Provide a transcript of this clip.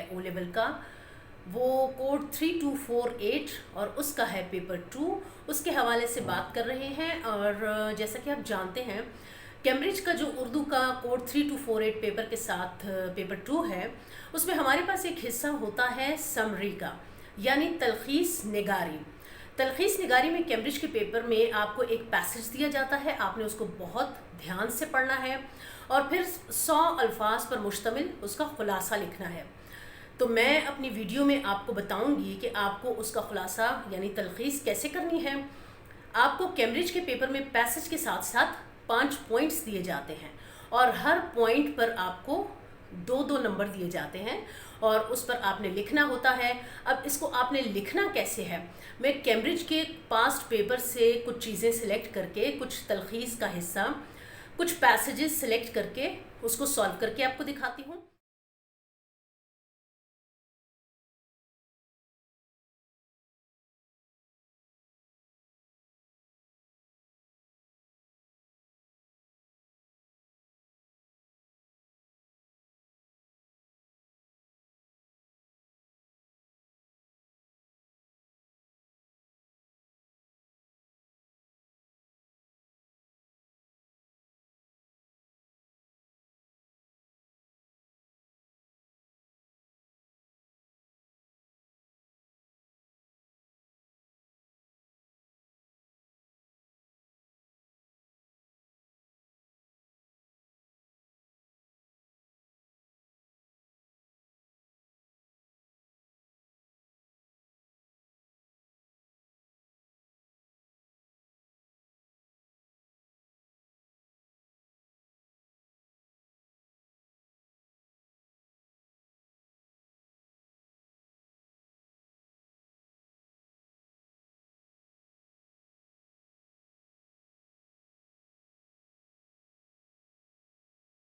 O level का, वो code 3248 और उसका है पेपर 2। उसके हवाले से बात कर रहे हैं। और जैसा कि आप जानते हैं, कैम्ब्रिज का जो उर्दू का कोड 3248 पेपर के साथ पेपर 2 है, उसमें हमारे पास एक हिस्सा होता है समरी का, यानी तलखीस निगारी। तलखीस निगारी में कैम्ब्रिज के पेपर में आपको एक पैसेज दिया जाता है, आपने उसको बहुत ध्यान से पढ़ना है और फिर 100 अल्फाज पर मुश्तमिल उसका खुलासा लिखना है। तो मैं अपनी वीडियो में आपको बताऊंगी कि आपको उसका खुलासा यानी तलखीस कैसे करनी है। आपको कैम्ब्रिज के पेपर में पैसेज के साथ साथ 5 पॉइंट्स दिए जाते हैं और हर पॉइंट पर आपको 2-2 नंबर दिए जाते हैं और उस पर आपने लिखना होता है। अब इसको आपने लिखना कैसे है, मैं कैम्ब्रिज के पास्ट पेपर से कुछ चीज़ें सिलेक्ट करके, कुछ तलखीस का हिस्सा, कुछ पैसेजेस सिलेक्ट करके उसको सॉल्व करके आपको दिखाती हूँ।